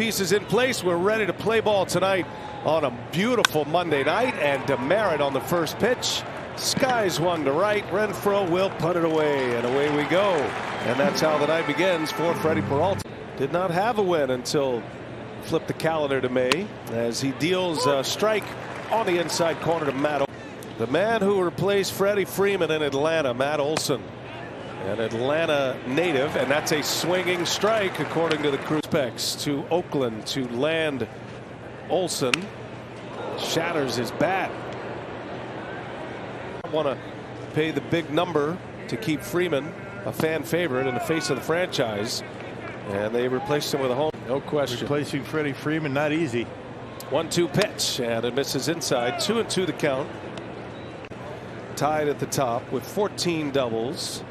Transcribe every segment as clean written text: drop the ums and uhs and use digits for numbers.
pieces in place. We're ready to play ball tonight on a beautiful Monday night. And Demerit on the first pitch. Skies one to right. Renfroe will put it away, and away we go. And that's how the night begins for Freddy Peralta. Did not have a win until flip the calendar to May as he deals a strike on the inside corner to Matt. The man who replaced Freddie Freeman in Atlanta, Matt Olson, an Atlanta native, and that's a swinging strike according to the crew specs to Oakland to land Olson. Shatters his bat. Want to pay the big number to keep Freeman a fan favorite in the face of the franchise, and they replaced him with a home. No question. Replacing Freddie Freeman, not easy. 1-2 pitch, and it misses inside. 2-2 the count. Tied at the top with 14 doubles,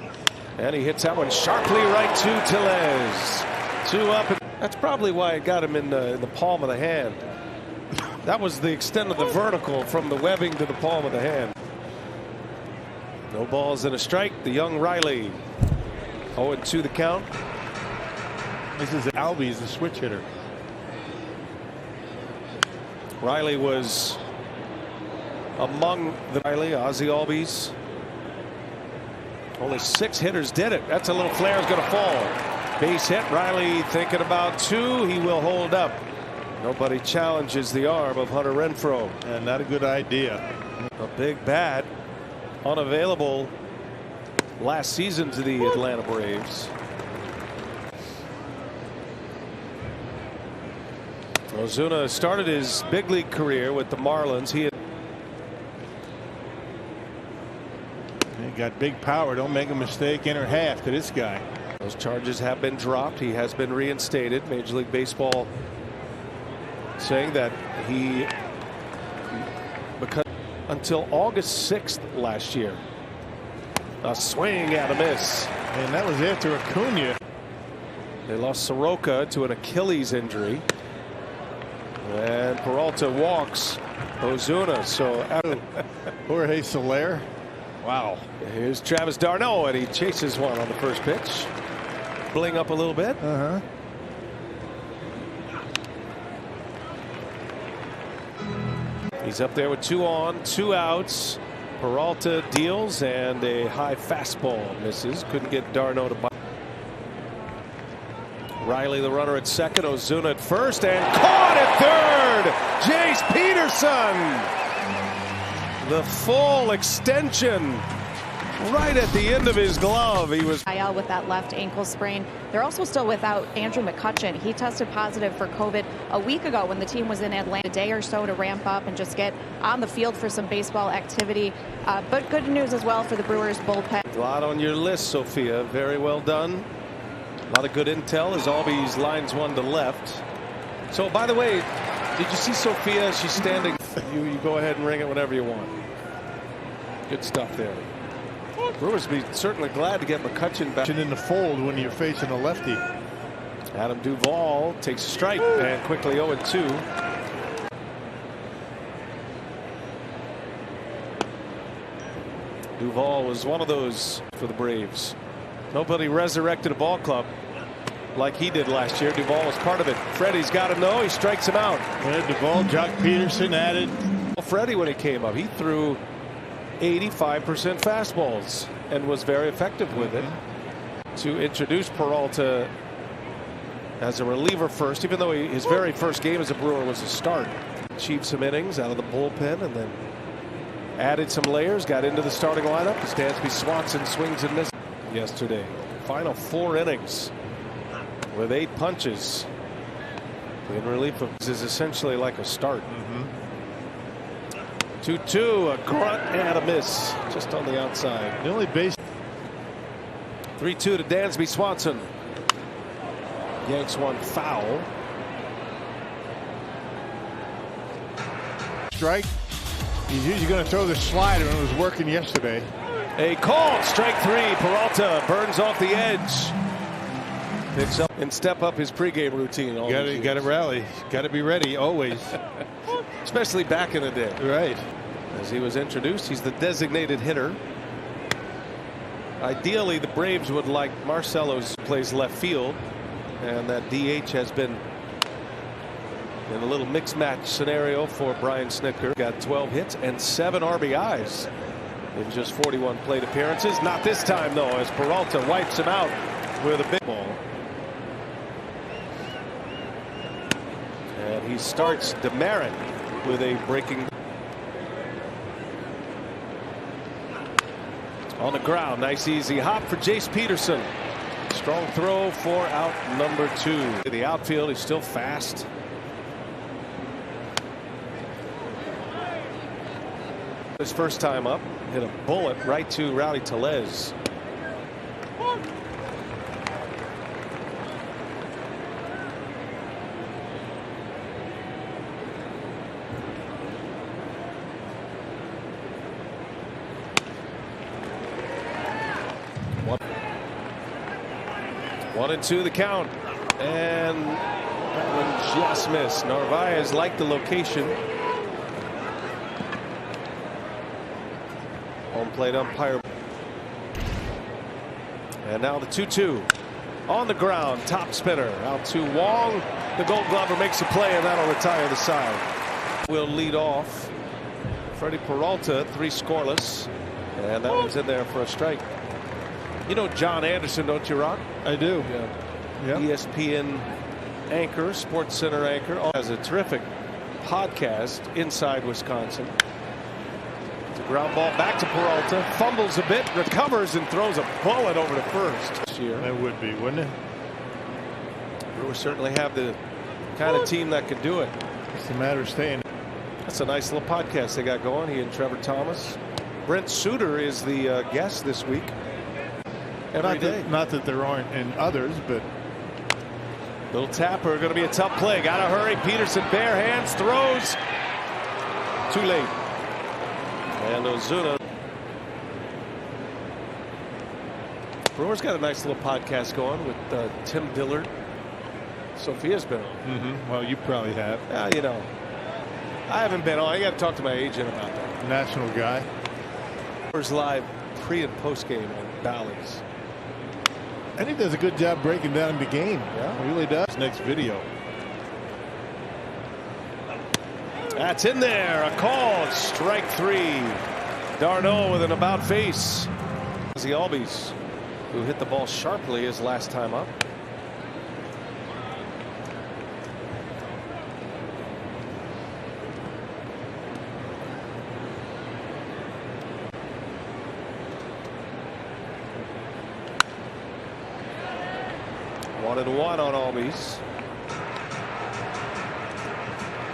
and he hits that one sharply right to Tellez. 2 up. That's probably why it got him in the palm of the hand. That was the extent of the vertical from the webbing to the palm of the hand. No balls and a strike. The young Riley. 0-2 the count. This is Albies, the switch hitter. Riley was among the Ozzie Albies. Only 6 hitters did it. That's a little flare is going to fall. Base hit. Riley thinking about 2. He will hold up. Nobody challenges the arm of Hunter Renfroe. And not a good idea. A big bat. Unavailable last season to the Atlanta Braves. Ozuna started his big league career with the Marlins. He got big power. Don't make a mistake. Enter half to this guy. Those charges have been dropped. He has been reinstated. Major League Baseball saying that he, because until August 6th last year, a swing and a miss. And that was after Acuna. They lost Soroka to an Achilles injury. And Peralta walks Ozuna. So Jorge Soler. Wow. Here's Travis d'Arnaud, and he chases one on the first pitch. Bling up a little bit. He's up there with 2 on, 2 outs. Peralta deals, and a high fastball misses. Couldn't get d'Arnaud to bite. Riley the runner at second, Ozuna at first, and caught at third. Jace Peterson. The full extension right at the end of his glove. He was IL with that left ankle sprain. They're also still without Andrew McCutchen. He tested positive for COVID a week ago when the team was in Atlanta. A day or so to ramp up and just get on the field for some baseball activity. But good news as well for the Brewers bullpen. A lot on your list, Sophia. Very well done. A lot of good intel as Albies lines one to left. So, by the way, did you see Sophia? She's standing. You go ahead and ring it whenever you want. Good stuff there. Brewers be certainly glad to get McCutchen back In the fold when you're facing a lefty. Adam Duvall takes a strike and quickly 0-2. Duvall was one of those for the Braves. Nobody resurrected a ball club like he did last year. Duvall was part of it. Freddie's got him though. He strikes him out. Yeah, Duvall, Jock Peterson added. Freddie, when he came up, he threw 85% fastballs and was very effective with it. To introduce Peralta as a reliever first, even though his very first game as a Brewer was a start. Achieved some innings out of the bullpen and then added some layers, got into the starting lineup as Dansby Swanson swings and misses yesterday. Final 4 innings with 8 punches in relief of is essentially like a start. 2-2, a grunt and a miss just on the outside. The only base. 3-2 to Dansby Swanson. Yanks one foul. Strike. He's usually going to throw the slider, and it was working yesterday. A call, strike 3. Peralta burns off the edge. Picks up and step up his pregame routine. You got to rally. Got to be ready always. Especially back in the day. Right. As he was introduced, he's the designated hitter. Ideally, the Braves would like Marcelo's plays left field, and that DH has been in a little mixed match scenario for Brian Snitker. Got 12 hits and 7 RBIs in just 41 plate appearances. Not this time, though, as Peralta wipes him out with a big ball. And he starts Demerit with a breaking. On the ground, nice easy hop for Jace Peterson. Strong throw for out number 2. The outfield is still fast. His first time up, hit a bullet right to Rowdy Tellez. One and 2 the count, and that one just missed. Narvaez liked the location. Home plate umpire. And now the 2-2 on the ground, top spinner out to Wong. The Gold Glover makes a play, and that'll retire the side. Will lead off. Freddy Peralta, 3 scoreless, and that one's in there for a strike. You know John Anderson, don't you, Ron? I do. Yeah. ESPN anchor, Sports Center anchor, has a terrific podcast, Inside Wisconsin. It's a ground ball back to Peralta, fumbles a bit, recovers, and throws a bullet over to first this year. That would be, wouldn't it? Brewers certainly have the kind of team that could do it. It's a matter of staying. That's a nice little podcast they got going, he and Trevor Thomas. Brent Suter is the guest this week. Not that there aren't in others, but little tapper, going to be a tough play. Got to hurry. Peterson bare hands, throws too late, and Ozuna. Brewers got a nice little podcast going with Tim Dillard. Sophia's been on. Well, you probably have. You know, I haven't been on. I got to talk to my agent about that. National guy. Brewers live pre and post game on Bally's. And he does a good job breaking down the game. Yeah, he really does. Next video. That's in there. A call. Strike 3. Darno with an about face. The Albies, who hit the ball sharply his last time up. One and one on Albies.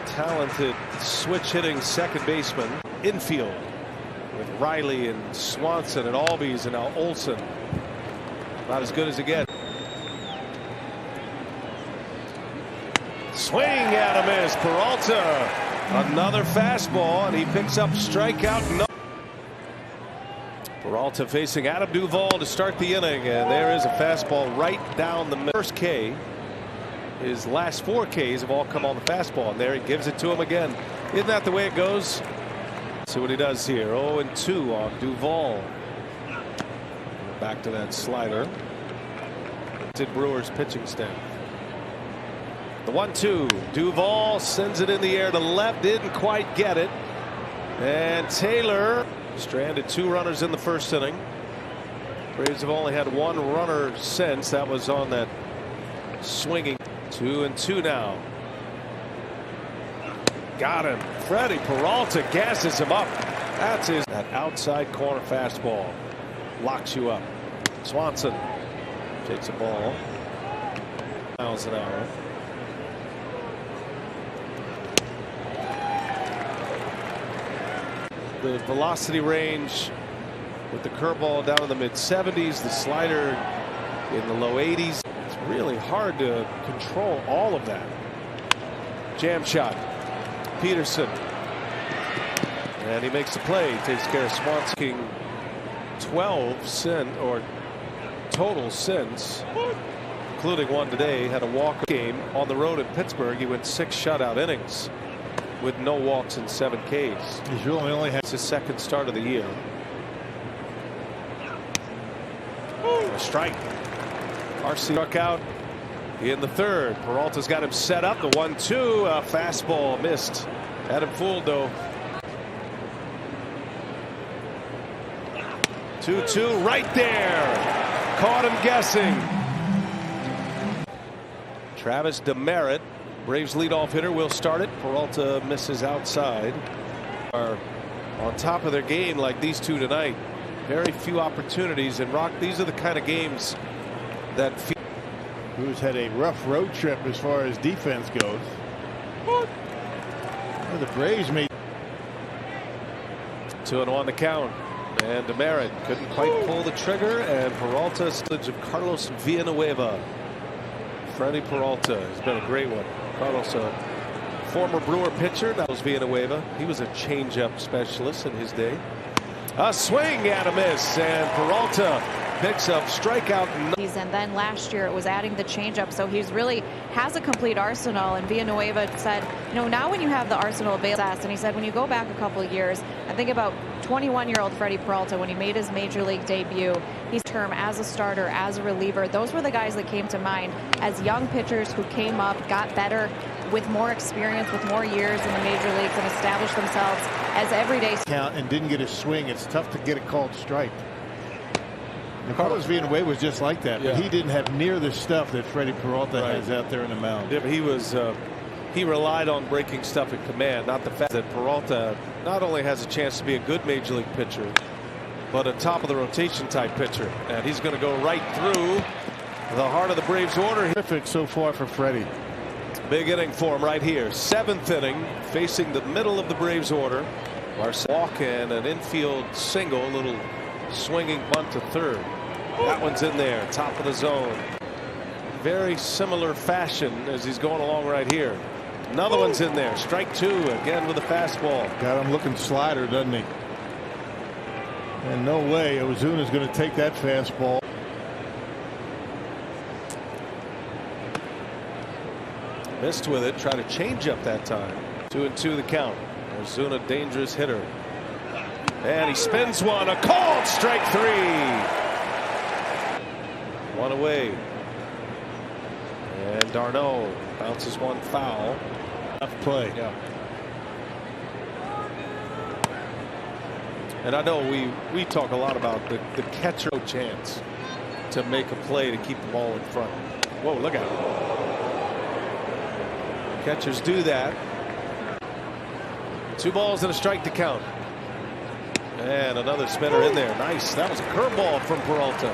Talented switch hitting second baseman. Infield with Riley and Swanson and Albies and now Olson. Not as good as it gets. Swing and a miss. Peralta. Another fastball, and he picks up strikeout. No. Peralta facing Adam Duvall to start the inning, and there is a fastball right down the middle. First K. His last 4 Ks have all come on the fastball, and there he gives it to him again. Isn't that the way it goes? See what he does here. 0-2 on Duvall. Back to that slider. Did Brewers pitching staff. The 1-2. Duvall sends it in the air to left. Didn't quite get it. And Taylor stranded 2 runners in the first inning. Braves have only had 1 runner since. That was on that swinging. 2-2 now. Got him. Freddy Peralta gasses him up. That's his. That outside corner fastball locks you up. Swanson takes a ball. Miles an hour. The velocity range with the curveball down in the mid-70s, the slider in the low 80s. It's really hard to control all of that. Jam shot. Peterson. And he makes the play. Takes care of Swanson. 12 total since, including 1 today. Had a walk game on the road in Pittsburgh. He went 6 shutout innings with no walks and 7 Ks. He's really only had his second start of the year. A strike. RC struck out in the third. Peralta's got him set up. The 1-2 fastball missed. Had him fooled though. 2-2 right there. Caught him guessing. Travis Demerit, Braves leadoff hitter, will start it. Peralta misses outside. Are on top of their game like these two tonight. Very few opportunities. And Rock, these are the kind of games that who's had a rough road trip as far as defense goes. Well, the Braves made 2-1 the count, and Demerit couldn't quite pull the trigger, and Peralta slides of Carlos Villanueva. Freddy Peralta has been a great one. Carlos, a former Brewer pitcher. That was Villanueva. He was a changeup specialist in his day. A swing and a miss, and Peralta picks up strikeout. And then last year it was adding the changeup, so he's really has a complete arsenal. And Villanueva said, you know, now when you have the arsenal available, and he said when you go back a couple of years, I think about 21-year-old Freddy Peralta, when he made his major league debut, he's term as a starter, as a reliever. Those were the guys that came to mind as young pitchers who came up, got better with more experience, with more years in the major leagues, and established themselves as everyday count and didn't get a swing. It's tough to get a called strike. Carlos Villanueva was just like that, but he didn't have near the stuff that Freddy Peralta has out there in the mound. Yeah, but he relied on breaking stuff at command, not the fact that Peralta not only has a chance to be a good major league pitcher, but a top of the rotation type pitcher, and he's going to go right through the heart of the Braves order. Perfect so far for Freddy. Big inning for him right here. 7th inning, facing the middle of the Braves order. Marcel walk and an infield single, little swinging bunt to third. That one's in there, top of the zone. Very similar fashion as he's going along right here. Another one's in there. Strike 2 again with a fastball. Got him looking slider, doesn't he? And no way Ozuna's going to take that fastball. Missed with it. Tried to change up that time. 2-2 the count. Ozuna, dangerous hitter. And he spins one. A called strike 3. One away. And d'Arnaud bounces one foul. Tough play. Yeah. And I know we talk a lot about the catcher chance to make a play to keep the ball in front. Whoa, look at it. Catchers do that. 2 balls and a strike to count. And another spinner in there. Nice. That was a curveball from Peralta.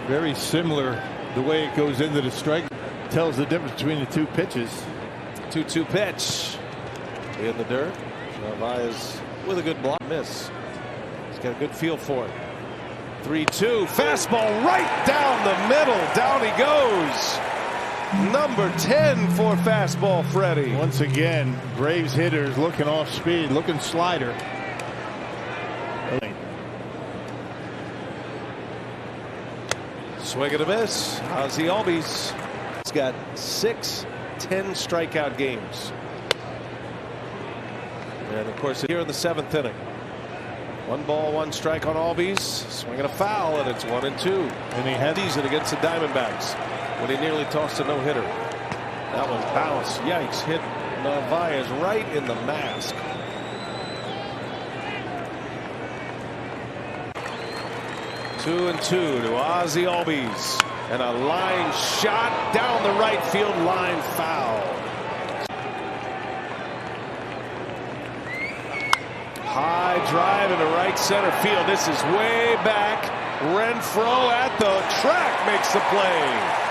Very similar. The way it goes into the strike tells the difference between the two pitches. 2-2 pitch in the dirt. Narvaez with a good block miss. He's got a good feel for it. 3-2 fastball right down the middle. Down he goes. Number 10 for fastball Freddy. Once again, Braves hitters looking off speed, looking slider. Swing and a miss. Ozzie Albies. He's got 6 10 strikeout games. And of course here in the 7th inning. 1 ball 1 strike on Albies. Swinging a foul, and it's 1-2. And he had these against the Diamondbacks when he nearly tossed a no-hitter. That one bounced. Yikes. Hit Narvaez right in the mask. Two and 2 to Ozzie Albies, and a line shot down the right field line, foul. High drive into right center field. This is way back. Renfroe at the track makes the play.